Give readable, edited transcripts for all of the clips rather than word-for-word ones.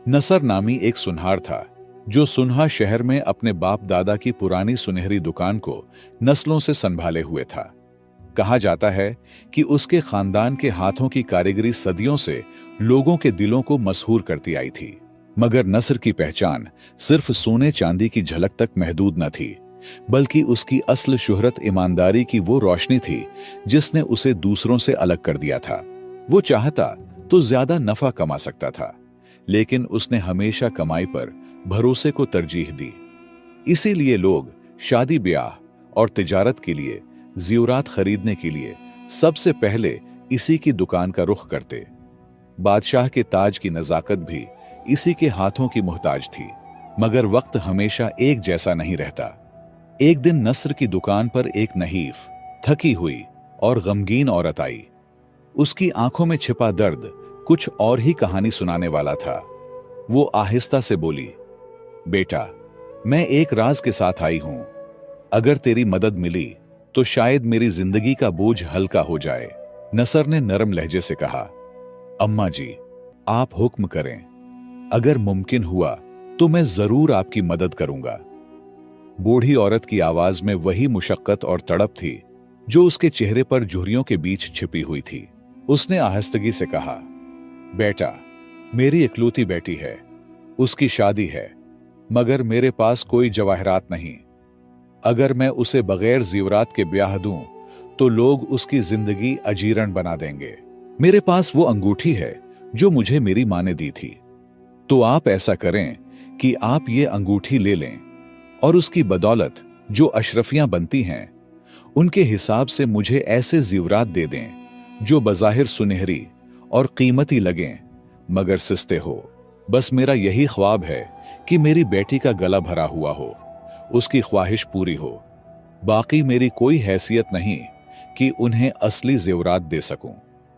नसर नामी एक सुनहार था जो सुनहा शहर में अपने बाप दादा की पुरानी सुनहरी दुकान को नस्लों से संभाले हुए था। कहा जाता है कि उसके खानदान के हाथों की कारीगरी सदियों से लोगों के दिलों को मसहूर करती आई थी। मगर नसर की पहचान सिर्फ सोने चांदी की झलक तक महदूद न थी, बल्कि उसकी असल शुहरत ईमानदारी की वो रोशनी थी जिसने उसे दूसरों से अलग कर दिया था। वो चाहता तो ज्यादा नफा कमा सकता था, लेकिन उसने हमेशा कमाई पर भरोसे को तरजीह दी। इसीलिए लोग शादी ब्याह और तिजारत के लिए ज़ेवरात खरीदने के लिए सबसे पहले इसी की दुकान का रुख करते। बादशाह के ताज की नजाकत भी इसी के हाथों की मोहताज थी। मगर वक्त हमेशा एक जैसा नहीं रहता। एक दिन नस्र की दुकान पर एक नहीफ, थकी हुई और गमगीन औरत आई। उसकी आंखों में छिपा दर्द कुछ और ही कहानी सुनाने वाला था। वो आहिस्ता से बोली, बेटा, मैं एक राज के साथ आई हूं। अगर तेरी मदद मिली तो शायद मेरी जिंदगी का बोझ हल्का हो जाए। नसर ने नरम लहजे से कहा, अम्मा जी, आप हुक्म करें। अगर मुमकिन हुआ तो मैं जरूर आपकी मदद करूंगा। बूढ़ी औरत की आवाज में वही मुशक्कत और तड़प थी जो उसके चेहरे पर झुर्रियों के बीच छिपी हुई थी। उसने आहिस्तगी से कहा, बेटा, मेरी इकलौती बेटी है, उसकी शादी है, मगर मेरे पास कोई जवाहरात नहीं। अगर मैं उसे बगैर ज़ेवरात के ब्याह दूं तो लोग उसकी जिंदगी अजीरण बना देंगे। मेरे पास वो अंगूठी है जो मुझे मेरी मां ने दी थी। तो आप ऐसा करें कि आप ये अंगूठी ले लें और उसकी बदौलत जो अशरफियां बनती हैं उनके हिसाब से मुझे ऐसे ज़ेवरात दे दें जो बज़ाहिर सुनहरी और कीमती लगें मगर सस्ते हो। बस मेरा यही ख्वाब है कि मेरी बेटी का गला भरा हुआ हो, उसकी ख्वाहिश पूरी हो। बाकी मेरी कोई हैसियत नहीं कि उन्हें असली ज़ेवरात दे सकूं।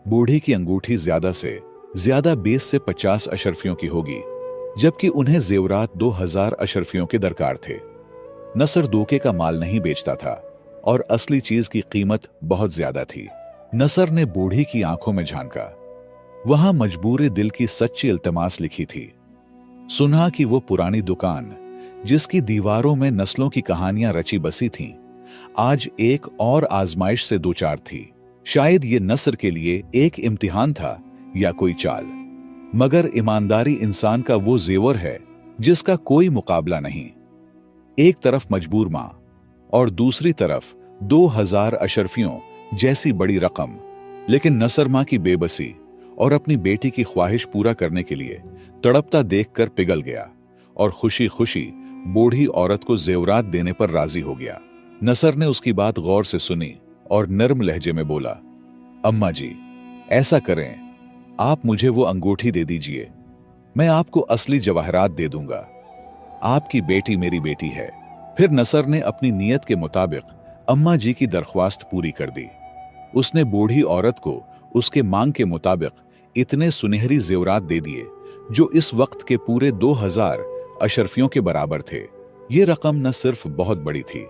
बूढ़ी की अंगूठी ज्यादा से ज्यादा 20 से 50 अशरफियों की होगी, जबकि उन्हें ज़ेवरात 2000 अशरफियों के दरकार थे। नसर धोखे का माल नहीं बेचता था और असली चीज की कीमत बहुत ज्यादा थी। नसर ने बूढ़ी की आंखों में झांका। वहां मजबूर दिल की सच्ची इल्तमास लिखी थी। सुना कि वो पुरानी दुकान जिसकी दीवारों में नस्लों की कहानियां रची बसी थीं, आज एक और आजमाइश से दो चार थी। शायद ये नसर के लिए एक इम्तिहान था या कोई चाल, मगर ईमानदारी इंसान का वो जेवर है जिसका कोई मुकाबला नहीं। एक तरफ मजबूर मां और दूसरी तरफ 2000 अशरफियों जैसी बड़ी रकम, लेकिन नसर मां की बेबसी और अपनी बेटी की ख्वाहिश पूरा करने के लिए तड़पता देखकर पिघल गया और खुशी खुशी बूढ़ी औरत को ज़ेवरात देने पर राजी हो गया। नसर ने उसकी बात गौर से सुनी और नर्म लहजे में बोला, अम्मा जी, ऐसा करें, आप मुझे वो अंगूठी दे दीजिए, मैं आपको असली जवाहरात दे दूंगा। आपकी बेटी मेरी बेटी है। फिर नसर ने अपनी नीयत के मुताबिक अम्मा जी की दरख्वास्त पूरी कर दी। उसने बूढ़ी औरत को उसके मांग के मुताबिक इतने सुनहरी ज़ेवरात दे दिए जो इस वक्त के पूरे 2000 अशरफियों के बराबर थे। ये रकम न सिर्फ बहुत बड़ी थी,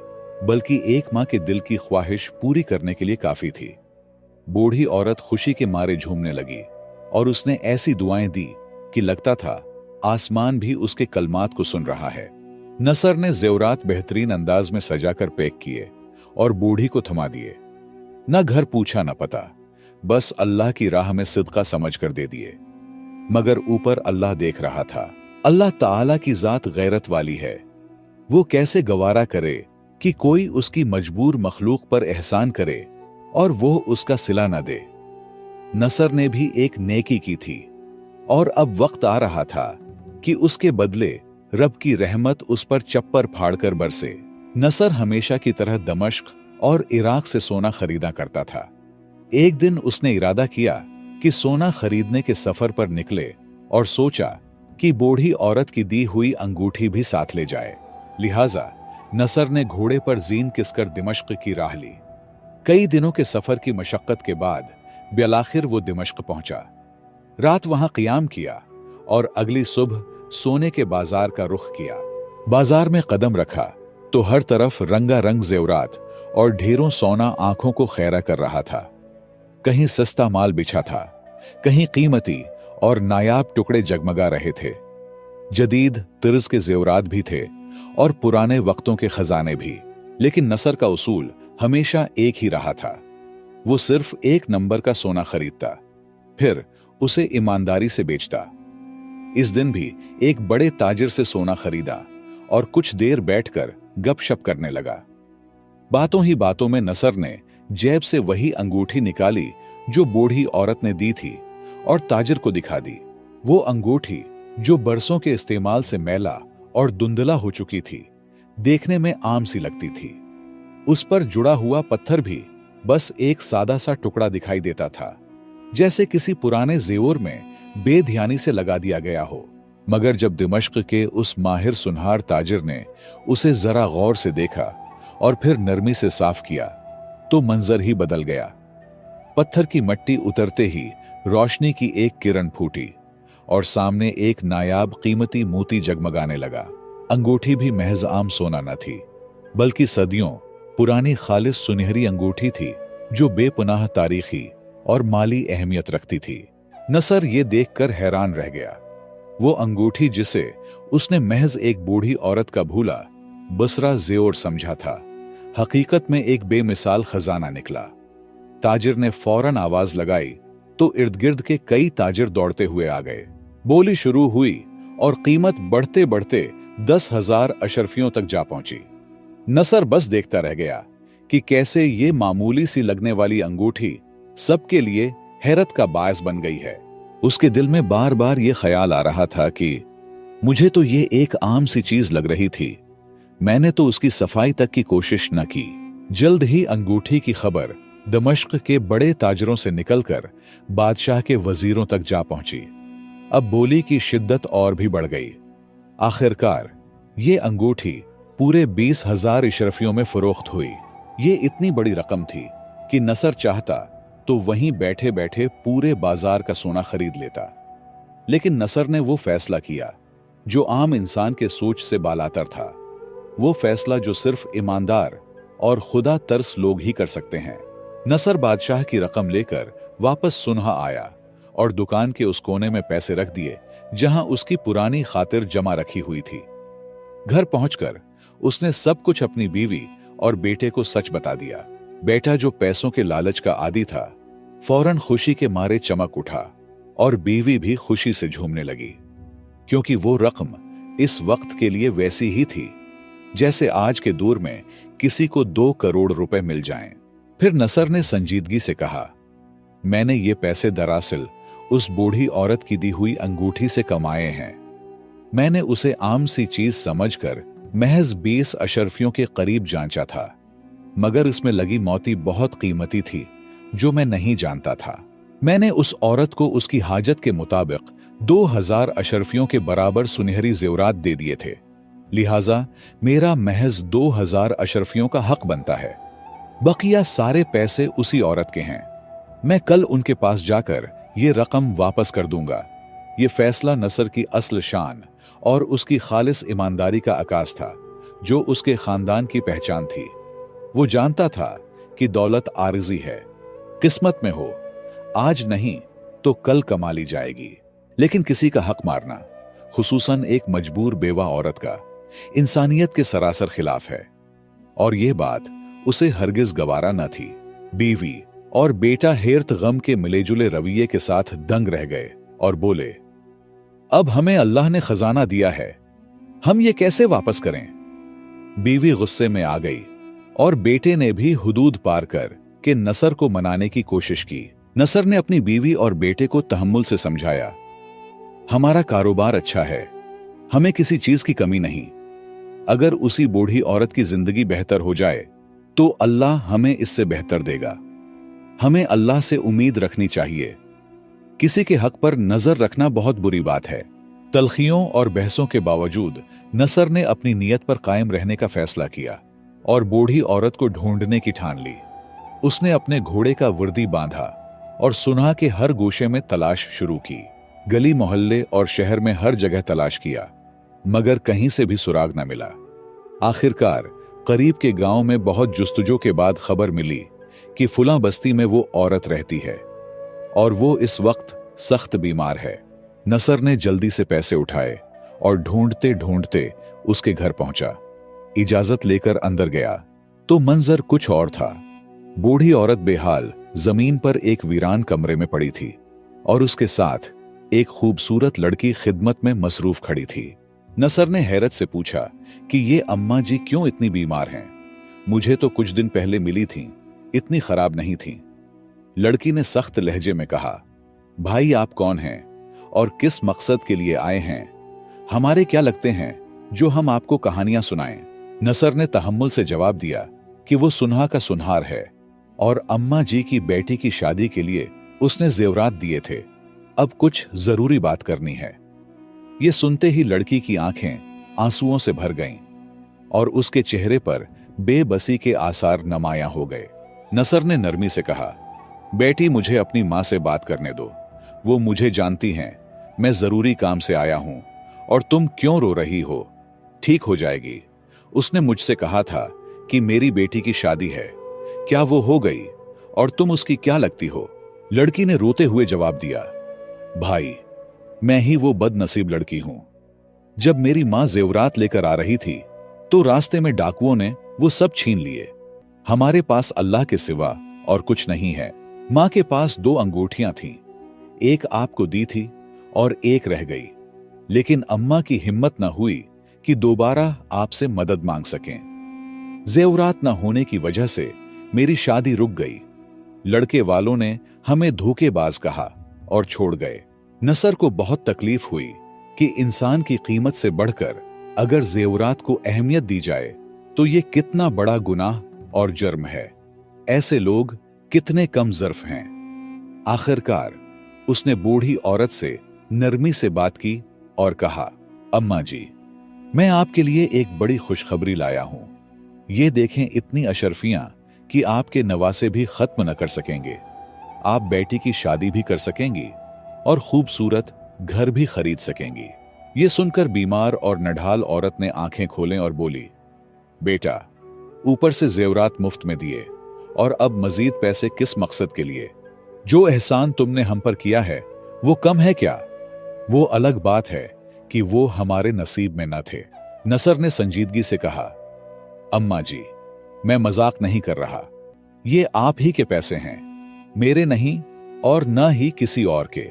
बल्कि एक मां के दिल की ख्वाहिश पूरी करने के लिए काफी थी। बूढ़ी औरत खुशी के मारे झूमने लगी और उसने ऐसी दुआएं दी कि लगता था आसमान भी उसके कलमात को सुन रहा है। नसर ने ज़ेवरात बेहतरीन अंदाज में सजाकर पैक किए और बूढ़ी को थमा दिए। न घर पूछा न पता, बस अल्लाह की राह में सिदका समझ कर दे दिए। मगर ऊपर अल्लाह देख रहा था। अल्लाह ताला की जात गैरत वाली है। वो कैसे गवारा करे कि कोई उसकी मजबूर मखलूक पर एहसान करे और वो उसका सिला न दे। नसर ने भी एक नेकी की थी और अब वक्त आ रहा था कि उसके बदले रब की रहमत उस पर चप्पर फाड़कर बरसे। नसर हमेशा की तरह दमश्क और इराक से सोना खरीदा करता था। एक दिन उसने इरादा किया कि सोना खरीदने के सफर पर निकले और सोचा कि बूढ़ी औरत की दी हुई अंगूठी भी साथ ले जाए। लिहाजा नसर ने घोड़े पर जीन किसकर दिमश्क की राह ली। कई दिनों के सफर की मशक्कत के बाद बिलाखिर वो दिमश्क पहुंचा। रात वहां क़ियाम किया और अगली सुबह सोने के बाजार का रुख किया। बाजार में कदम रखा तो हर तरफ रंगारंग ज़ेवरात और ढेरों सोना आंखों को खैरा कर रहा था। कहीं सस्ता माल बिछा था, कहीं कीमती और नायाब टुकड़े जगमगा रहे थे। जदीद तर्ज के जेवरात भी थे और पुराने वक्तों के खजाने भी। लेकिन नसर का उसूल हमेशा एक ही रहा था। वो सिर्फ एक नंबर का सोना खरीदता, फिर उसे ईमानदारी से बेचता। इस दिन भी एक बड़े ताजिर से सोना खरीदा और कुछ देर बैठकर गपशप करने लगा। बातों ही बातों में नसर ने जेब से वही अंगूठी निकाली जो बूढ़ी औरत ने दी थी और ताजिर को दिखा दी। वो अंगूठी जो बरसों के इस्तेमाल से मैला और धुंधला हो चुकी थी, देखने में आम सी लगती थी। उस पर जुड़ा हुआ पत्थर भी बस एक सादा सा टुकड़ा दिखाई देता था, जैसे किसी पुराने जेवर में बेध्यानी से लगा दिया गया हो। मगर जब दिमश्क के उस माहिर सुनहार ताजिर ने उसे जरा गौर से देखा और फिर नरमी से साफ किया, तो मंजर ही बदल गया। पत्थर की मट्टी उतरते ही रोशनी की एक किरण फूटी और सामने एक नायाब कीमती मोती जगमगाने लगा। अंगूठी भी महज आम सोना न थी, बल्कि सदियों पुरानी खालिस सुनहरी अंगूठी थी जो बेपनाह तारीखी और माली अहमियत रखती थी। नसर ये देखकर हैरान रह गया। वो अंगूठी जिसे उसने महज एक बूढ़ी औरत का भूला बसरा जेवर समझा था, हकीकत में एक बेमिसाल खजाना निकला। ताजिर ने फौरन आवाज लगाई तो इर्द गिर्द के कई ताजिर दौड़ते हुए आ गए। बोली शुरू हुई और कीमत बढ़ते बढ़ते 10,000 अशरफियों तक जा पहुंची। नसर बस देखता रह गया कि कैसे ये मामूली सी लगने वाली अंगूठी सबके लिए हैरत का बायस बन गई है। उसके दिल में बार बार ये ख्याल आ रहा था कि मुझे तो ये एक आम सी चीज लग रही थी, मैंने तो उसकी सफाई तक की कोशिश न की। जल्द ही अंगूठी की खबर दमश्क के बड़े ताजरों से निकलकर बादशाह के वजीरों तक जा पहुंची। अब बोली की शिद्दत और भी बढ़ गई। आखिरकार ये अंगूठी पूरे 20,000 इशरफियों में फरोख्त हुई। ये इतनी बड़ी रकम थी कि नसर चाहता तो वहीं बैठे बैठे पूरे बाजार का सोना खरीद लेता। लेकिन नसर ने वो फैसला किया जो आम इंसान के सोच से बालातर था। वो फैसला जो सिर्फ ईमानदार और खुदा तरस लोग ही कर सकते हैं। नसर बादशाह की रकम लेकर वापस सुनहा आया और दुकान के उस कोने में पैसे रख दिए जहां उसकी पुरानी खातिर जमा रखी हुई थी। घर पहुंचकर उसने सब कुछ अपनी बीवी और बेटे को सच बता दिया। बेटा, जो पैसों के लालच का आदी था, फौरन खुशी के मारे चमक उठा और बीवी भी खुशी से झूमने लगी, क्योंकि वो रकम इस वक्त के लिए वैसी ही थी जैसे आज के दौर में किसी को 2 करोड़ रुपए मिल जाएं। फिर नसर ने संजीदगी से कहा, मैंने ये पैसे दरअसल उस बूढ़ी औरत की दी हुई अंगूठी से कमाए हैं। मैंने उसे आम सी चीज समझकर महज 20 अशरफियों के करीब जांचा था, मगर इसमें लगी मोती बहुत कीमती थी जो मैं नहीं जानता था। मैंने उस औरत को उसकी हाजत के मुताबिक 2000 अशरफियों के बराबर सुनहरी जेवरात दे दिए थे, लिहाजा मेरा महज 2000 अशरफियों का हक बनता है। बकिया सारे पैसे उसी औरत के हैं। मैं कल उनके पास जाकर ये रकम वापस कर दूंगा। ये फैसला नसर की असल शान और उसकी खालिस ईमानदारी का अकास था, जो उसके खानदान की पहचान थी। वो जानता था कि दौलत आरिजी है, किस्मत में हो, आज नहीं तो कल कमा ली जाएगी। लेकिन किसी का हक मारना, खुसूसन एक मजबूर बेवा औरत का, इंसानियत के सरासर खिलाफ है, और यह बात उसे हरगिज गवारा न थी। बीवी और बेटा हेरत गम के मिलेजुले रवैये के साथ दंग रह गए और बोले, अब हमें अल्लाह ने खजाना दिया है, हम ये कैसे वापस करें? बीवी गुस्से में आ गई और बेटे ने भी हुदूद पार कर के नसर को मनाने की कोशिश की। नसर ने अपनी बीवी और बेटे को तहम्मुल से समझाया, हमारा कारोबार अच्छा है, हमें किसी चीज की कमी नहीं। अगर उसी बूढ़ी औरत की जिंदगी बेहतर हो जाए तो अल्लाह हमें इससे बेहतर देगा। हमें अल्लाह से उम्मीद रखनी चाहिए। किसी के हक पर नजर रखना बहुत बुरी बात है। तलखियों और बहसों के बावजूद नसर ने अपनी नीयत पर कायम रहने का फैसला किया और बूढ़ी औरत को ढूंढने की ठान ली। उसने अपने घोड़े का वर्दी बांधा और सुनहा के हर गोशे में तलाश शुरू की। गली मोहल्ले और शहर में हर जगह तलाश किया, मगर कहीं से भी सुराग न मिला। आखिरकार करीब के गांव में बहुत जुस्तजू के बाद खबर मिली कि फुला बस्ती में वो औरत रहती है और वो इस वक्त सख्त बीमार है। नसर ने जल्दी से पैसे उठाए और ढूंढते ढूंढते उसके घर पहुंचा। इजाजत लेकर अंदर गया तो मंजर कुछ और था। बूढ़ी औरत बेहाल जमीन पर एक वीरान कमरे में पड़ी थी और उसके साथ एक खूबसूरत लड़की खिदमत में मसरूफ खड़ी थी। नसर ने हैरत से पूछा कि ये अम्मा जी क्यों इतनी बीमार हैं? मुझे तो कुछ दिन पहले मिली थीं, इतनी खराब नहीं थीं। लड़की ने सख्त लहजे में कहा, भाई आप कौन हैं और किस मकसद के लिए आए हैं? हमारे क्या लगते हैं जो हम आपको कहानियां सुनाएं? नसर ने तहम्मुल से जवाब दिया कि वो सुनहा का सुनहार है और अम्मा जी की बेटी की शादी के लिए उसने जेवरात दिए थे। अब कुछ जरूरी बात करनी है। ये सुनते ही लड़की की आंखें आंसुओं से भर गईं और उसके चेहरे पर बेबसी के आसार नुमायां हो गए। नसर ने नरमी से कहा, बेटी मुझे अपनी मां से बात करने दो, वो मुझे जानती हैं, मैं जरूरी काम से आया हूं और तुम क्यों रो रही हो? ठीक हो जाएगी। उसने मुझसे कहा था कि मेरी बेटी की शादी है, क्या वो हो गई और तुम उसकी क्या लगती हो? लड़की ने रोते हुए जवाब दिया, भाई मैं ही वो बदनसीब लड़की हूं। जब मेरी मां जेवरात लेकर आ रही थी तो रास्ते में डाकुओं ने वो सब छीन लिए। हमारे पास अल्लाह के सिवा और कुछ नहीं है। मां के पास 2 अंगूठियां थीं, एक आपको दी थी और एक रह गई, लेकिन अम्मा की हिम्मत न हुई कि दोबारा आपसे मदद मांग सकें। जेवरात न होने की वजह से मेरी शादी रुक गई। लड़के वालों ने हमें धोखेबाज कहा और छोड़ गए। नसर को बहुत तकलीफ हुई कि इंसान की कीमत से बढ़कर अगर जेवरात को अहमियत दी जाए तो ये कितना बड़ा गुनाह और जुर्म है। ऐसे लोग कितने कम ज़र्फ हैं। आखिरकार उसने बूढ़ी औरत से नरमी से बात की और कहा, अम्मा जी, मैं आपके लिए एक बड़ी खुशखबरी लाया हूं। ये देखें इतनी अशरफियां कि आपके नवासे भी खत्म न कर सकेंगे। आप बेटी की शादी भी कर सकेंगी और खूबसूरत घर भी खरीद सकेंगी। ये सुनकर बीमार और नढाल औरत ने आंखें खोलें और बोली, बेटा, ऊपर से जेवरात मुफ्त में दिए और अब मजीद पैसे किस मकसद के लिए? जो एहसान तुमने हम पर किया है वो कम है क्या? वो अलग बात है कि वो हमारे नसीब में न थे। नसर ने संजीदगी से कहा, अम्मा जी, मैं मजाक नहीं कर रहा। ये आप ही के पैसे हैं, मेरे नहीं और न ही किसी और के।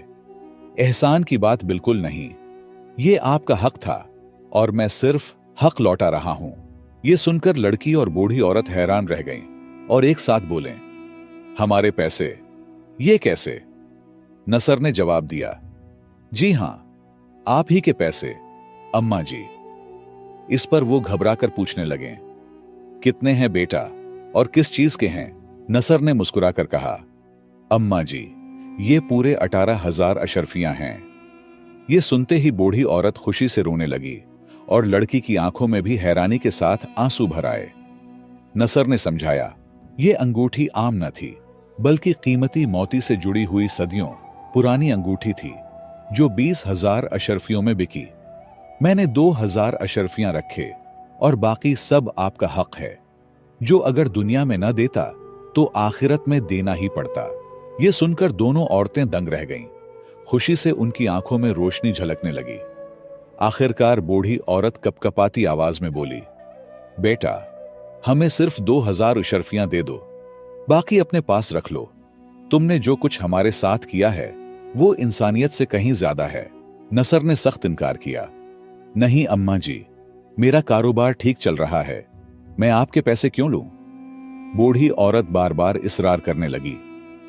एहसान की बात बिल्कुल नहीं, ये आपका हक था और मैं सिर्फ हक लौटा रहा हूं। ये सुनकर लड़की और बूढ़ी औरत हैरान रह गईं और एक साथ बोले, हमारे पैसे? ये कैसे? नसर ने जवाब दिया, जी हां, आप ही के पैसे अम्मा जी। इस पर वो घबराकर पूछने लगे, कितने हैं बेटा और किस चीज के हैं? नसर ने मुस्कुराकर कहा, अम्मा जी, ये पूरे 18,000 अशरफियां हैं। ये सुनते ही बूढ़ी औरत खुशी से रोने लगी और लड़की की आंखों में भी हैरानी के साथ आंसू भर आए। नसर ने समझाया, ये अंगूठी आम न थी, बल्कि कीमती मोती से जुड़ी हुई सदियों पुरानी अंगूठी थी जो 20,000 अशरफियों में बिकी। मैंने 2,000 अशरफियां रखे और बाकी सब आपका हक है, जो अगर दुनिया में न देता तो आखिरत में देना ही पड़ता। ये सुनकर दोनों औरतें दंग रह गईं। खुशी से उनकी आंखों में रोशनी झलकने लगी। आखिरकार बूढ़ी औरत कपकपाती आवाज में बोली, बेटा, हमें सिर्फ 2,000 अशरफियां दे दो, बाकी अपने पास रख लो। तुमने जो कुछ हमारे साथ किया है वो इंसानियत से कहीं ज्यादा है। नसर ने सख्त इनकार किया, नहीं अम्मा जी, मेरा कारोबार ठीक चल रहा है, मैं आपके पैसे क्यों लूं? बूढ़ी औरत बार बार इसरार करने लगी,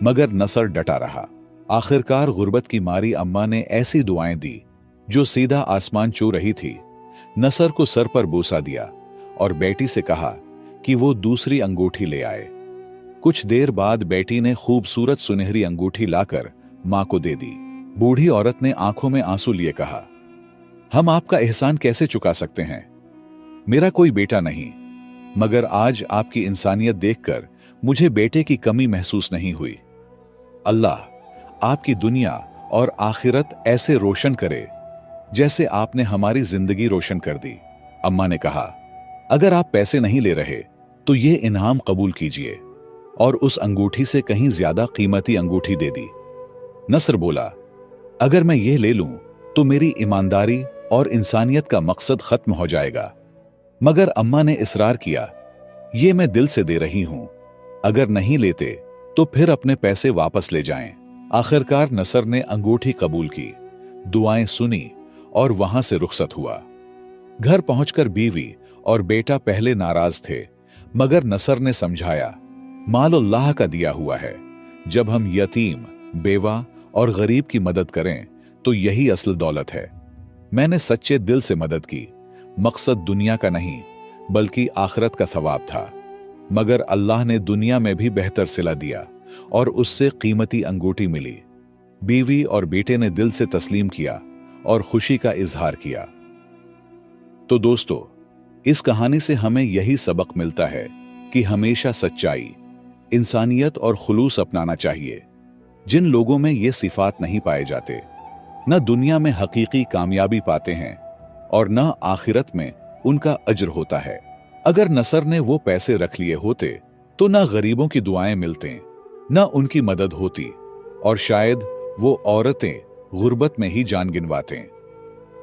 मगर नसर डटा रहा। आखिरकार गुर्बत की मारी अम्मा ने ऐसी दुआएं दी जो सीधा आसमान छू रही थी। नसर को सर पर बोसा दिया और बेटी से कहा कि वो दूसरी अंगूठी ले आए। कुछ देर बाद बेटी ने खूबसूरत सुनहरी अंगूठी लाकर मां को दे दी। बूढ़ी औरत ने आंखों में आंसू लिए कहा, हम आपका एहसान कैसे चुका सकते हैं? मेरा कोई बेटा नहीं, मगर आज आपकी इंसानियत देखकर मुझे बेटे की कमी महसूस नहीं हुई। अल्लाह आपकी दुनिया और आखिरत ऐसे रोशन करे जैसे आपने हमारी जिंदगी रोशन कर दी। अम्मा ने कहा, अगर आप पैसे नहीं ले रहे तो ये इनाम कबूल कीजिए, और उस अंगूठी से कहीं ज्यादा कीमती अंगूठी दे दी। नसर बोला, अगर मैं ये ले लूं तो मेरी ईमानदारी और इंसानियत का मकसद खत्म हो जाएगा। मगर अम्मा ने इसरार किया, ये मैं दिल से दे रही हूं, अगर नहीं लेते तो फिर अपने पैसे वापस ले जाएं। आखिरकार नसर ने अंगूठी कबूल की, दुआएं सुनी और वहां से रुखसत हुआ। घर पहुंचकर बीवी और बेटा पहले नाराज थे, मगर नसर ने समझाया, माल अल्लाह का दिया हुआ है। जब हम यतीम, बेवा और गरीब की मदद करें तो यही असल दौलत है। मैंने सच्चे दिल से मदद की, मकसद दुनिया का नहीं बल्कि आखिरत का सवाब था। मगर अल्लाह ने दुनिया में भी बेहतर सिला दिया और उससे कीमती अंगूठी मिली। बीवी और बेटे ने दिल से तस्लीम किया और खुशी का इजहार किया। तो दोस्तों, इस कहानी से हमें यही सबक मिलता है कि हमेशा सच्चाई, इंसानियत और खुलूस अपनाना चाहिए। जिन लोगों में ये सिफात नहीं पाए जाते, न दुनिया में हकीकी कामयाबी पाते हैं और न आखिरत में उनका अज्र होता है। अगर नसर ने वो पैसे रख लिए होते तो न गरीबों की दुआएं मिलते, न उनकी मदद होती और शायद वो औरतें गुर्बत में ही जान गिनवाते।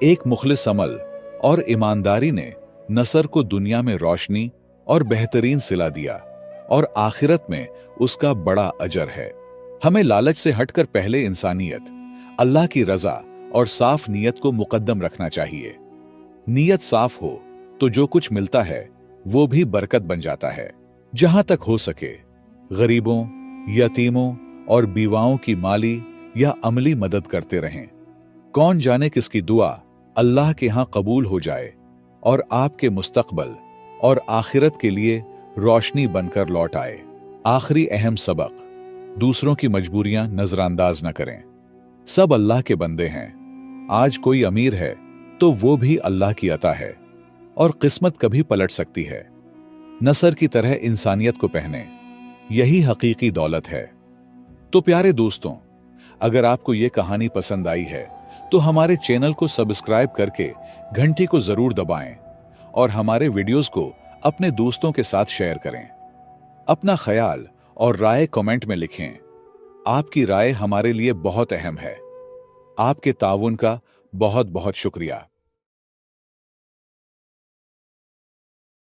एक मुखलिस अमल और ईमानदारी ने नसर को दुनिया में रोशनी और बेहतरीन सिला दिया और आखिरत में उसका बड़ा अजर है। हमें लालच से हटकर पहले इंसानियत, अल्लाह की रजा और साफ नीयत को मुकद्दम रखना चाहिए। नीयत साफ हो तो जो कुछ मिलता है वो भी बरकत बन जाता है। जहां तक हो सके गरीबों, यतीमों और बीवाओं की माली या अमली मदद करते रहें। कौन जाने किसकी दुआ अल्लाह के यहां कबूल हो जाए और आपके मुस्तकबल और आखिरत के लिए रोशनी बनकर लौट आए। आखिरी अहम सबक, दूसरों की मजबूरियां नजरअंदाज न करें। सब अल्लाह के बंदे हैं। आज कोई अमीर है तो वो भी अल्लाह की अता है और किस्मत कभी पलट सकती है। नसर की तरह इंसानियत को पहने, यही हकीकी दौलत है। तो प्यारे दोस्तों, अगर आपको ये कहानी पसंद आई है तो हमारे चैनल को सब्सक्राइब करके घंटी को जरूर दबाएं और हमारे वीडियोस को अपने दोस्तों के साथ शेयर करें। अपना ख्याल और राय कमेंट में लिखें। आपकी राय हमारे लिए बहुत अहम है। आपके ताउन का बहुत बहुत शुक्रिया।